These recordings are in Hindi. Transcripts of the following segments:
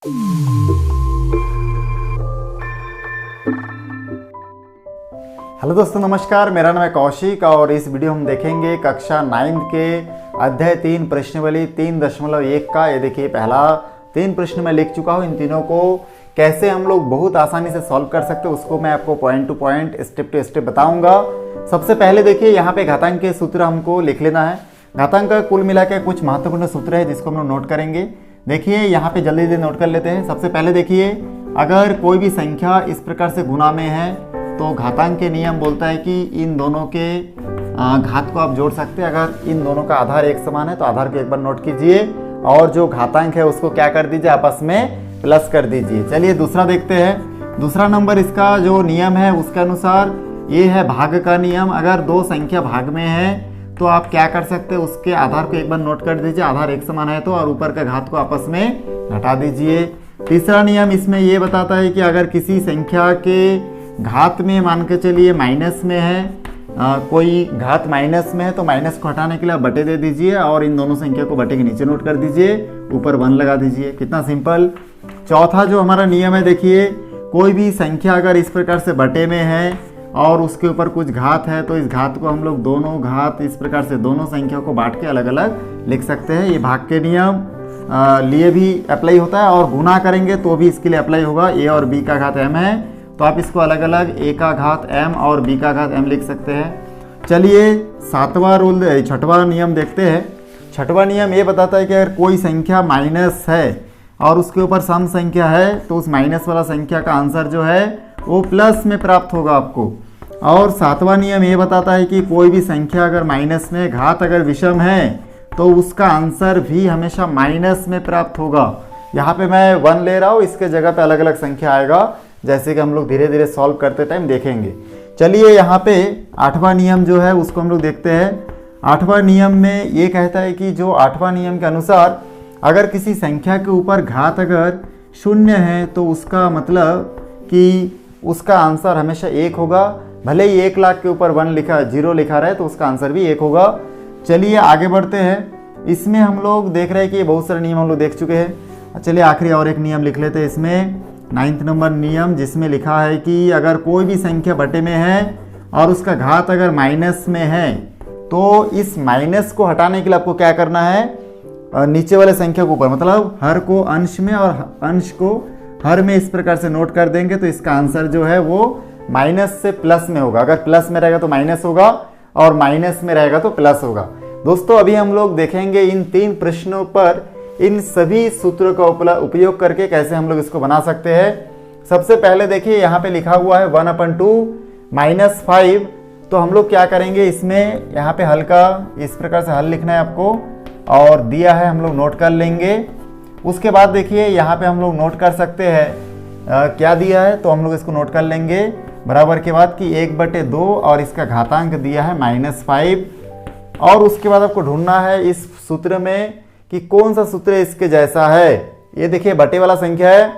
हेलो दोस्तों, नमस्कार। मेरा नाम है कौशिक और इस वीडियो हम देखेंगे कक्षा 9 के अध्याय 3 प्रश्नावली 3.1 का। ये देखिए, पहला 3 प्रश्न मैं लिख चुका हूँ। इन तीनों को कैसे हम लोग बहुत आसानी से सॉल्व कर सकते हैं उसको मैं आपको point to point, step to step बताऊंगा। सबसे पहले देखिए, यहाँ पे घातांक के सूत्र हमको लिख लेना है। घातांक का कुल मिला के कुछ महत्वपूर्ण सूत्र है जिसको हम लोग नोट करेंगे। देखिए, यहाँ पे जल्दी जल्दी नोट कर लेते हैं। सबसे पहले देखिए, अगर कोई भी संख्या इस प्रकार से गुना में है तो घातांक के नियम बोलता है कि इन दोनों के घात को आप जोड़ सकते हैं। अगर इन दोनों का आधार एक समान है तो आधार को एक बार नोट कीजिए और जो घातांक है उसको क्या कर दीजिए, आपस में प्लस कर दीजिए। चलिए दूसरा देखते हैं। दूसरा नंबर इसका जो नियम है उसके अनुसार ये है भाग का नियम। अगर दो संख्या भाग में है तो आप क्या कर सकते हैं, उसके आधार को एक बार नोट कर दीजिए। आधार एक समान है तो, और ऊपर का घात को आपस में घटा दीजिए। तीसरा नियम इसमें ये बताता है कि अगर किसी संख्या के घात में मान के चलिए माइनस में है, कोई घात माइनस में है तो माइनस को हटाने के लिए बटे दे दीजिए और इन दोनों संख्या को बटे के नीचे नोट कर दीजिए, ऊपर 1 लगा दीजिए। कितना सिंपल। चौथा जो हमारा नियम है, देखिए, कोई भी संख्या अगर इस प्रकार से बटे में है और उसके ऊपर कुछ घात है तो इस घात को हम लोग दोनों घात इस प्रकार से दोनों संख्या को बांट के अलग अलग लिख सकते हैं। ये भाग के नियम लिए भी अप्लाई होता है और गुना करेंगे तो भी इसके लिए अप्लाई होगा। ए और बी का घात m है तो आप इसको अलग अलग ए का घात m और b का घात m लिख सकते हैं। चलिए छठवां नियम देखते हैं। छठवां नियम ये बताता है कि अगर कोई संख्या माइनस है और उसके ऊपर सम संख्या है तो उस माइनस वाला संख्या का आंसर जो है वो प्लस में प्राप्त होगा आपको। और सातवां नियम ये बताता है कि कोई भी संख्या अगर माइनस में, घात अगर विषम है तो उसका आंसर भी हमेशा माइनस में प्राप्त होगा। यहाँ पे मैं 1 ले रहा हूँ, इसके जगह पे अलग अलग संख्या आएगा, जैसे कि हम लोग धीरे धीरे सॉल्व करते टाइम देखेंगे। चलिए यहाँ पे 8वां नियम जो है उसको हम लोग देखते हैं। 8वां नियम में ये कहता है कि जो 8वां नियम के अनुसार अगर किसी संख्या के ऊपर घात अगर 0 है तो उसका मतलब कि उसका आंसर हमेशा 1 होगा। भले ही 1 लाख के ऊपर 0 लिखा रहे तो उसका आंसर भी 1 होगा। चलिए आगे बढ़ते हैं। इसमें हम लोग देख रहे हैं कि बहुत सारे नियम हम लोग देख चुके हैं। चलिए आखिरी और एक नियम लिख लेते हैं इसमें, 9th नंबर नियम, जिसमें लिखा है कि अगर कोई भी संख्या बटे में है और उसका घात अगर माइनस में है तो इस माइनस को हटाने के लिए आपको क्या करना है, नीचे वाले संख्या के ऊपर, मतलब हर को अंश में और अंश को हर में इस प्रकार से नोट कर देंगे तो इसका आंसर जो है वो माइनस से प्लस में होगा। अगर प्लस में रहेगा तो माइनस होगा और माइनस में रहेगा तो प्लस होगा। दोस्तों, अभी हम लोग देखेंगे इन 3 प्रश्नों पर इन सभी सूत्रों का उपयोग करके कैसे हम लोग इसको बना सकते हैं। सबसे पहले देखिए, यहाँ पे लिखा हुआ है 1/2 -5। तो हम लोग क्या करेंगे, इसमें यहाँ पे हल का इस प्रकार से हल लिखना है आपको, और दिया है हम लोग नोट कर लेंगे। उसके बाद देखिए यहाँ पे हम लोग नोट कर सकते हैं क्या दिया है, तो हम लोग इसको नोट कर लेंगे बराबर के बाद कि 1/2 और इसका घातांक दिया है -5। और उसके बाद आपको ढूंढना है इस सूत्र में कि कौन सा सूत्र इसके जैसा है। ये देखिए बटे वाला संख्या है,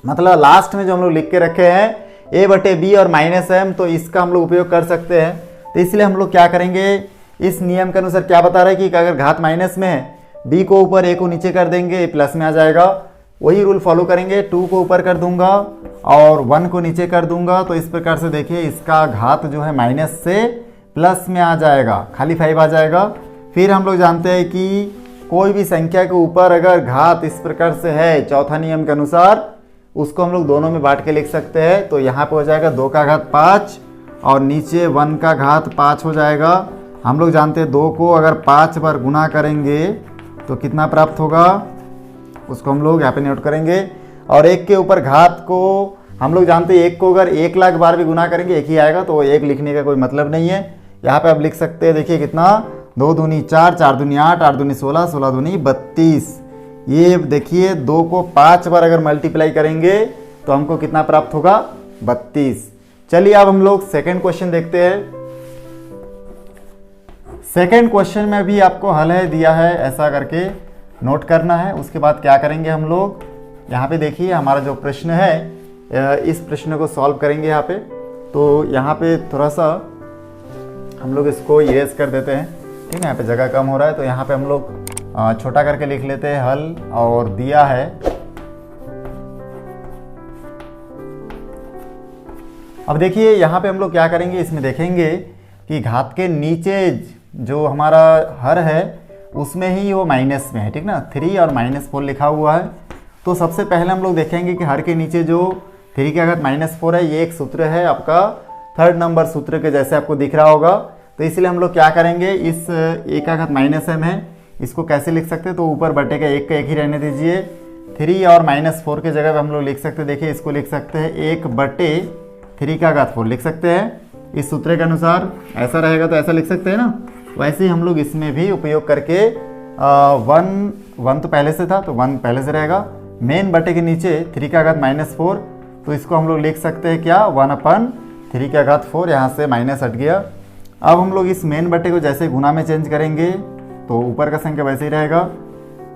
मतलब लास्ट में जो हम लोग लिख के रखे हैं a/b और -m, तो इसका हम लोग उपयोग कर सकते हैं। तो इसलिए हम लोग क्या करेंगे, इस नियम के अनुसार क्या बता रहा है कि अगर घात माइनस में है, b को ऊपर, a को नीचे कर देंगे, प्लस में आ जाएगा। वही रूल फॉलो करेंगे, 2 को ऊपर कर दूंगा और 1 को नीचे कर दूंगा। तो इस प्रकार से देखिए इसका घात जो है माइनस से प्लस में आ जाएगा, खाली 5 आ जाएगा। फिर हम लोग जानते हैं कि कोई भी संख्या के ऊपर अगर घात इस प्रकार से है, चौथा नियम के अनुसार, उसको हम लोग दोनों में बांट के लिख सकते हैं। तो यहाँ पे हो जाएगा 2 का घात 5 और नीचे 1 का घात 5 हो जाएगा। हम लोग जानते हैं 2 को अगर 5 बार गुना करेंगे तो कितना प्राप्त होगा, उसको हम लोग यहाँ पे नोट करेंगे। और 1 के ऊपर घात को हम लोग जानते हैं 1 को अगर 1 लाख बार भी गुना करेंगे 1 ही आएगा, तो 1 लिखने का कोई मतलब नहीं है। यहाँ पे आप लिख सकते हैं, देखिए कितना, 2 दूनी 4, 4 दूनी 8, 8 दूनी 16, 16 दूनी 32। ये देखिए 2 को 5 बार अगर मल्टीप्लाई करेंगे तो हमको कितना प्राप्त होगा, 32। चलिए अब हम लोग सेकेंड क्वेश्चन देखते हैं। सेकेंड क्वेश्चन में भी आपको हल है दिया है, ऐसा करके नोट करना है। उसके बाद क्या करेंगे हम लोग, यहाँ पे देखिए हमारा जो प्रश्न है, इस प्रश्न को सॉल्व करेंगे यहाँ पे। तो यहाँ पे थोड़ा सा हम लोग इसको इरेज कर देते हैं, ठीक है। यहाँ पे जगह कम हो रहा है तो यहाँ पे हम लोग छोटा करके लिख लेते हैं हल। और दिया है अब देखिए यहाँ पे हम लोग क्या करेंगे, इसमें देखेंगे कि घात के नीचे जो हमारा हर है उसमें ही वो माइनस में है, ठीक ना, 3 और -4 लिखा हुआ है। तो सबसे पहले हम लोग देखेंगे कि हर के नीचे जो 3 की घात -4 है, ये एक सूत्र है आपका 3rd नंबर सूत्र के जैसे आपको दिख रहा होगा। तो इसलिए हम लोग क्या करेंगे, इस 1 का घात -m है, इसको कैसे लिख सकते हैं, तो ऊपर बटे का 1 का 1 ही रहने दीजिए। 3 और -4 के जगह पे हम लोग लिख सकते हैं, देखिए इसको लिख सकते हैं 1 बटे 3 का घात 4 लिख सकते हैं। इस सूत्र के अनुसार ऐसा रहेगा तो ऐसा लिख सकते हैं ना। वैसे ही हम लोग इसमें भी उपयोग करके 1 तो पहले से था तो 1 पहले से रहेगा। मेन बटे के नीचे 3 का घात -4, तो इसको हम लोग लिख सकते हैं क्या, 1/3 का घात 4, यहाँ से माइनस हट गया। अब हम लोग इस मेन बटे को जैसे गुना में चेंज करेंगे तो ऊपर का संख्या वैसे ही रहेगा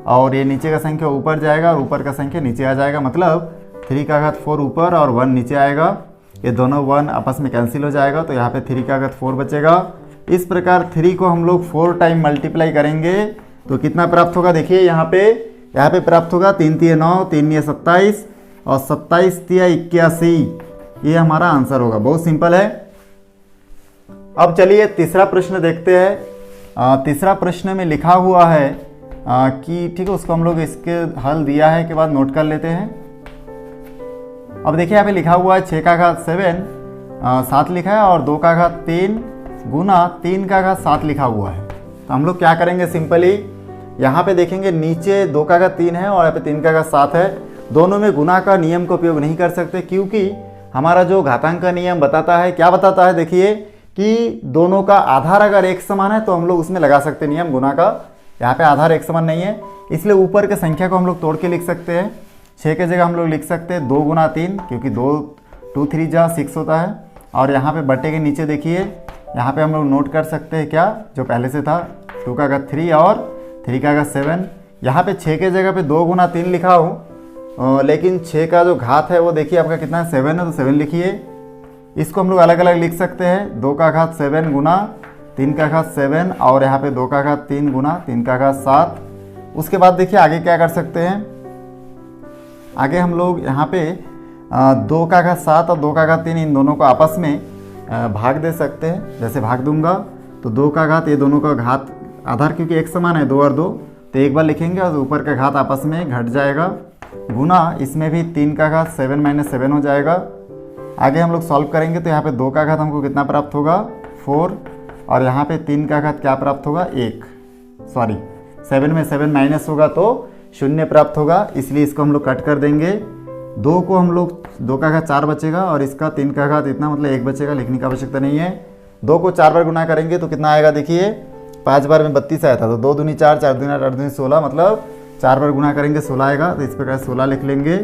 और ये नीचे का संख्या ऊपर जाएगा और ऊपर का संख्या नीचे आ जाएगा। मतलब 3 का घात 4 ऊपर और 1 नीचे आएगा, ये दोनों 1 आपस में कैंसिल हो जाएगा, तो यहाँ पे 3 का घात 4 बचेगा। इस प्रकार 3 को हम लोग 4 टाइम मल्टीप्लाई करेंगे तो कितना प्राप्त होगा, देखिए यहाँ पे प्राप्त होगा 3 3 9, 3 9 27 और 27 3 81, ये हमारा आंसर होगा। बहुत सिंपल है। अब चलिए तीसरा प्रश्न देखते हैं। तीसरा प्रश्न में लिखा हुआ है कि ठीक है, उसको हम लोग इसके हल दिया है के बाद नोट कर लेते हैं। अब देखिए यहाँ पे लिखा हुआ है 6 का घात 7 लिखा है और 2 का घात 3 गुना 3 का घात 7 लिखा हुआ है। तो हम लोग क्या करेंगे, सिंपली यहाँ पे देखेंगे नीचे 2 का घात 3 है और यहाँ पे 3 का घात 7 है। दोनों में गुना का नियम का उपयोग नहीं कर सकते क्योंकि हमारा जो घातांक का नियम बताता है, क्या बताता है, देखिए कि दोनों का आधार अगर एक समान है तो हम लोग उसमें लगा सकते नियम गुना का। यहाँ पे आधार एक समान नहीं है, इसलिए ऊपर के संख्या को हम लोग तोड़ के लिख सकते हैं। 6 के जगह हम लोग लिख सकते हैं 2 गुना 3, क्योंकि 2 3 जा 6 होता है। और यहाँ पे बटे के नीचे देखिए, यहाँ पे हम लोग नोट कर सकते हैं क्या, जो पहले से था 2 का घात 3 और 3 का घात 7। यहाँ पे 6 के जगह पे 2 गुना 3 लिखा हो, लेकिन 6 का जो घात है वो देखिए आपका कितना है, 7 है, तो 7 लिखिए। इसको हम लोग अलग अलग लिख सकते हैं, 2 का घात 7 गुना 3 का घात 7 और यहाँ पे 2 का घात 3 गुना 3 का घात 7। उसके बाद देखिए आगे क्या कर सकते हैं, आगे हम लोग यहाँ पे 2 का घात 7 और 2 का घात 3 इन दोनों को आपस में भाग दे सकते हैं। जैसे भाग दूंगा तो 2 का घात, ये दोनों का घात आधार क्योंकि एक समान है 2 और 2, तो एक बार लिखेंगे और ऊपर का घात आपस में घट जाएगा, गुना इसमें भी 3 का घात 7 - 7 हो जाएगा। आगे हम लोग सॉल्व करेंगे तो यहाँ पे 2 का घात हमको कितना प्राप्त होगा, 4, और यहाँ पे 3 का घात क्या प्राप्त होगा, 1, सॉरी 7 में 7 माइनस होगा तो 0 प्राप्त होगा, इसलिए इसको हम लोग कट कर देंगे। 2 को हम लोग 2 का घात 4 बचेगा और इसका 3 का घात इतना, मतलब 1 बचेगा, लिखने की आवश्यकता नहीं है। 2 को 4 बार गुना करेंगे तो कितना आएगा, देखिए 5 बार में 32 आया था, तो 2 दूनी 4, 4 दूनी 8, 8 दूनी 16, मतलब 4 बार गुना करेंगे 16 आएगा, तो इस प्रकार 16 लिख लेंगे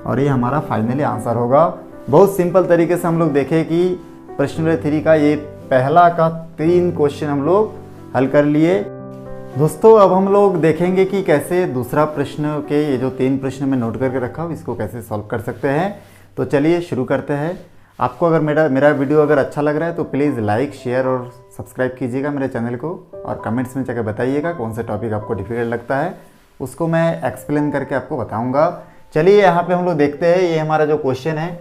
और ये हमारा फाइनली आंसर होगा। बहुत सिंपल तरीके से हम लोग देखें कि प्रश्न नंबर 3 का ये पहला का 3 क्वेश्चन हम लोग हल कर लिए। दोस्तों अब हम लोग देखेंगे कि कैसे दूसरा प्रश्न के ये जो 3 प्रश्न में नोट करके रखा हूँ इसको कैसे सॉल्व कर सकते हैं। तो चलिए शुरू करते हैं। आपको अगर मेरा वीडियो अगर अच्छा लग रहा है तो प्लीज़ लाइक, शेयर और सब्सक्राइब कीजिएगा मेरे चैनल को, और कमेंट्स में जाकर बताइएगा कौन सा टॉपिक आपको डिफिकल्ट लगता है, उसको मैं एक्सप्लेन करके आपको बताऊँगा। चलिए यहाँ पर हम लोग देखते हैं, ये हमारा जो क्वेश्चन है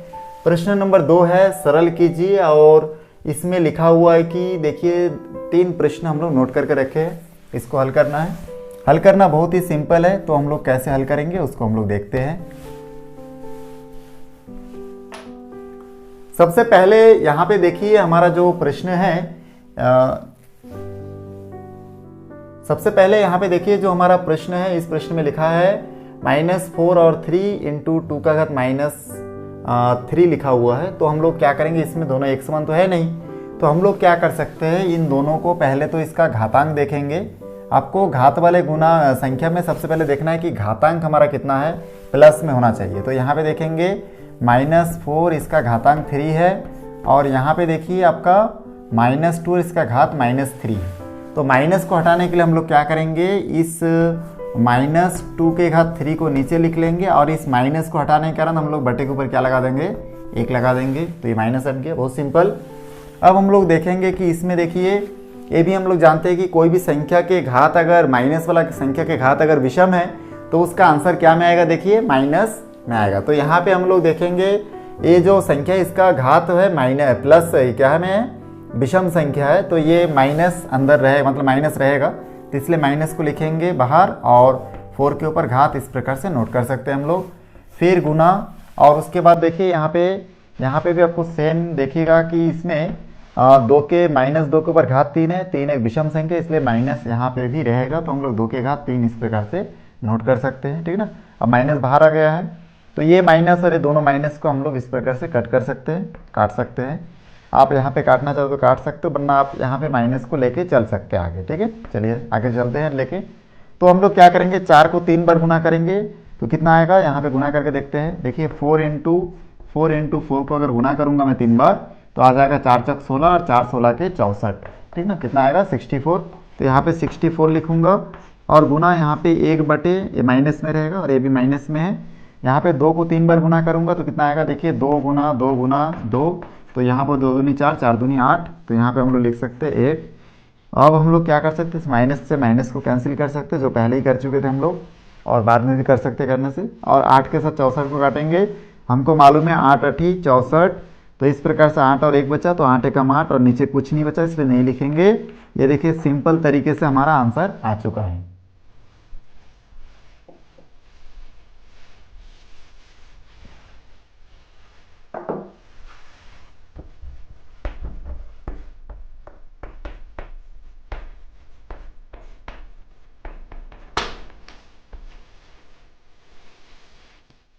प्रश्न नंबर 2 है, सरल कीजिए। और इसमें लिखा हुआ है कि देखिए 3 प्रश्न हम लोग नोट करके रखे हैं, इसको हल करना है। हल करना बहुत ही सिंपल है, तो हम लोग कैसे हल करेंगे उसको हम लोग देखते हैं। सबसे पहले यहाँ पे देखिए हमारा जो प्रश्न है, सबसे पहले यहाँ पे देखिए जो हमारा प्रश्न है, इस प्रश्न में लिखा है -4 और 3 इंटू 2 का घात -3 लिखा हुआ है। तो हम लोग क्या करेंगे, इसमें दोनों एक समान तो है नहीं, तो हम लोग क्या कर सकते हैं, इन दोनों को पहले तो इसका घातांक देखेंगे। आपको घात वाले गुना संख्या में सबसे पहले देखना है कि घातांक हमारा कितना है, प्लस में होना चाहिए। तो यहाँ पे देखेंगे -4 इसका घातांक 3 है, और यहाँ पे देखिए आपका -2 इसका घात -3 है। तो माइनस को हटाने के लिए हम लोग क्या करेंगे, इस -2 के घात 3 को नीचे लिख लेंगे, और इस माइनस को हटाने के कारण हम लोग बटे के ऊपर क्या लगा देंगे, 1 लगा देंगे, तो ये माइनस हट गया। बहुत सिंपल। अब हम लोग देखेंगे कि इसमें देखिए ये भी हम लोग जानते हैं कि कोई भी संख्या के घात अगर माइनस वाला संख्या के घात अगर विषम है तो उसका आंसर क्या में आएगा, देखिए माइनस में आएगा। तो यहाँ पे हम लोग देखेंगे ये जो संख्या इसका घात है माइनस प्लस क्या है में विषम संख्या है, तो ये माइनस अंदर रहेगा, मतलब माइनस रहेगा, तो इसलिए माइनस को लिखेंगे बाहर और 4 के ऊपर घात इस प्रकार से नोट कर सकते हैं हम लोग। फिर गुना, और उसके बाद देखिए यहाँ पे भी आपको सेम देखिएगा कि इसमें 2 के ऊपर घात 3 है, 3 एक विषम संख्या इसलिए माइनस यहाँ पे भी रहेगा, तो हम लोग 2 के घात 3 इस प्रकार से नोट कर सकते हैं, ठीक है ना। अब माइनस बाहर आ गया है, तो ये माइनस और ये दोनों माइनस को हम लोग इस प्रकार से कट कर सकते हैं, काट सकते हैं। आप यहाँ पे काटना चाहो तो काट सकते हो, वरना आप यहाँ पे माइनस को लेके चल सकते हैं आगे, ठीक है। चलिए आगे चलते हैं लेके। तो हम लोग क्या करेंगे, 4 को 3 बार गुना करेंगे तो कितना आएगा, यहाँ पे गुना करके देखते हैं। देखिए 4 इंटू 4 को अगर गुना करूंगा मैं 3 बार तो आ जाएगा 4 चक 16 और 4 16 के 64, ठीक ना, कितना आएगा 64। तो यहाँ पे 64 लिखूंगा और गुना यहाँ पे 1 ये माइनस में रहेगा और ये भी माइनस में है। यहाँ पे 2 को 3 बार गुना करूंगा तो कितना आएगा, देखिए 2 गुना 2, तो यहाँ पर 2 दूनी 4, 4 दूनी 8, तो यहाँ पे हम लोग लिख सकते हैं 1। अब हम लोग क्या कर सकते हैं, माइनस से माइनस को कैंसिल कर सकते हैं, जो पहले ही कर चुके थे हम लोग, और बाद में भी कर सकते हैं करने से। और 8 के साथ 64 को काटेंगे, हमको मालूम है 8 8 64, तो इस प्रकार से 8 और 1 बचा, तो 8 एकम 8 और नीचे कुछ नहीं बचा इसलिए नहीं लिखेंगे। ये देखिए सिंपल तरीके से हमारा आंसर आ चुका है।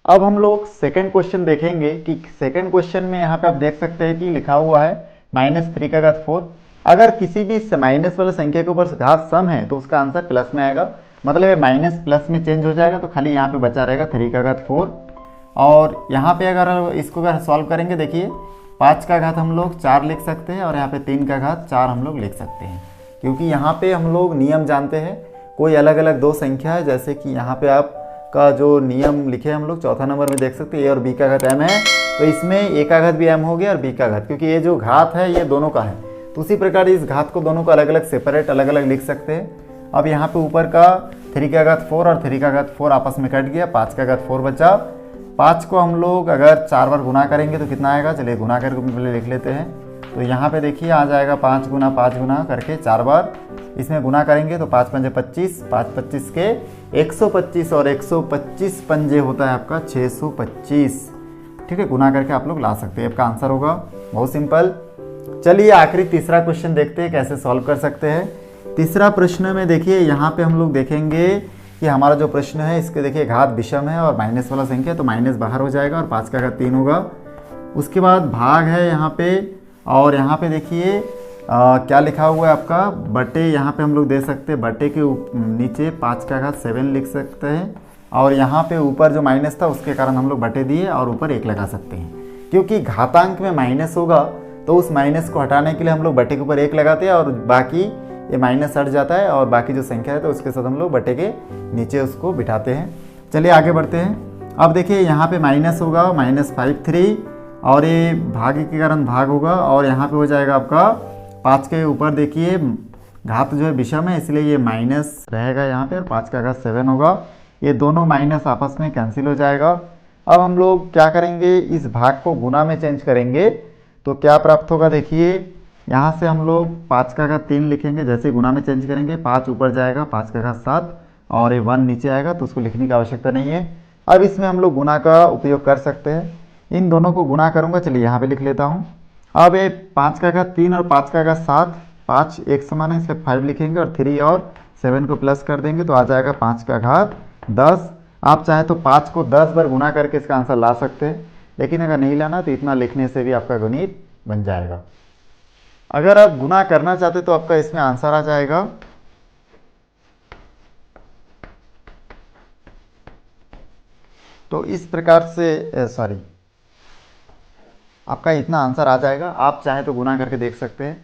अब हम लोग सेकंड क्वेश्चन देखेंगे कि सेकंड क्वेश्चन में यहाँ पे आप देख सकते हैं कि लिखा हुआ है -3 का घात 4। अगर किसी भी माइनस वाले संख्या के ऊपर घात सम है तो उसका आंसर प्लस में आएगा, मतलब ये माइनस प्लस में चेंज हो जाएगा, तो खाली यहाँ पे बचा रहेगा 3 का घात 4। और यहाँ पे अगर इसको अगर सॉल्व करेंगे, देखिए 5 का घात हम लोग 4 लिख सकते हैं और यहाँ पे 3 का घात 4 हम लोग लिख सकते हैं, क्योंकि यहाँ पे हम लोग नियम जानते हैं। कोई अलग अलग दो संख्या है, जैसे कि यहाँ पे आप का जो नियम लिखे हम लोग चौथा नंबर में देख सकते हैं, ए और बी का घात m है, तो इसमें ए का घात भी m हो गया और बी का घात, क्योंकि ये जो घात है ये दोनों का है, तो उसी प्रकार इस घात को दोनों को अलग अलग सेपरेट अलग अलग लिख सकते हैं। अब यहाँ पे ऊपर का 3 का घात 4 और 3 का घात 4 आपस में कट गया, 5 का घात 4 बचा। 5 को हम लोग अगर 4 बार गुना करेंगे तो कितना आएगा, चलिए गुना करके पहले लिख लेते हैं। तो यहाँ पे देखिए आ जाएगा 5 गुना करके 4 बार इसमें गुना करेंगे तो 5 पंजे 25, 5 25 के 125 और 125 पंजे होता है आपका 625, ठीक है। गुना करके आप लोग ला सकते हैं, आपका आंसर होगा बहुत सिंपल। चलिए आखिरी तीसरा क्वेश्चन देखते हैं कैसे सॉल्व कर सकते हैं। तीसरा प्रश्न में देखिए यहाँ पे हम लोग देखेंगे कि हमारा जो प्रश्न है इसके देखिए घात विषम है और माइनस वाला संख्या, तो माइनस बाहर हो जाएगा और 5 का घात 3 होगा। उसके बाद भाग है यहाँ पे, और यहाँ पे देखिए क्या लिखा हुआ है आपका बटे, यहाँ पे हम लोग दे सकते हैं बटे के नीचे 5 का घात 7 लिख सकते हैं, और यहाँ पे ऊपर जो माइनस था उसके कारण हम लोग बटे दिए और ऊपर 1 लगा सकते हैं, क्योंकि घातांक में माइनस होगा तो उस माइनस को हटाने के लिए हम लोग बटे के ऊपर 1 लगाते हैं और बाकी ये माइनस हट जाता है और बाकी जो संख्या है तो उसके साथ हम लोग बटे के नीचे उसको बिठाते हैं। चलिए आगे बढ़ते हैं। अब देखिए यहाँ पे माइनस होगा -53 और ये भाग के कारण भाग होगा, और यहाँ पे हो जाएगा आपका 5 के ऊपर देखिए घात जो है विषम है इसलिए ये माइनस रहेगा यहाँ पे, और 5 का घात 7 होगा। ये दोनों माइनस आपस में कैंसिल हो जाएगा। अब हम लोग क्या करेंगे, इस भाग को गुना में चेंज करेंगे तो क्या प्राप्त होगा, देखिए यहाँ से हम लोग 5 का घात 3 लिखेंगे, जैसे गुना में चेंज करेंगे 5 ऊपर जाएगा, 5 का घात 7 और ये 1 नीचे आएगा, तो उसको लिखने की आवश्यकता नहीं है। अब इसमें हम लोग गुना का उपयोग कर सकते हैं, इन दोनों को गुना करूँगा, चलिए यहाँ पे लिख लेता हूँ। अब ये 5 का घात 3 और 5 का घात 7, 5 एक समान है इसलिए 5 लिखेंगे और 3 और 7 को प्लस कर देंगे तो आ जाएगा 5 का घात 10। आप चाहे तो 5 को 10 बार गुना करके इसका आंसर ला सकते हैं, लेकिन अगर नहीं लाना तो इतना लिखने से भी आपका गणित बन जाएगा। अगर आप गुना करना चाहते तो आपका इसमें आंसर आ जाएगा तो इस प्रकार से आपका इतना आंसर आ जाएगा। आप चाहे तो गुना करके देख सकते हैं।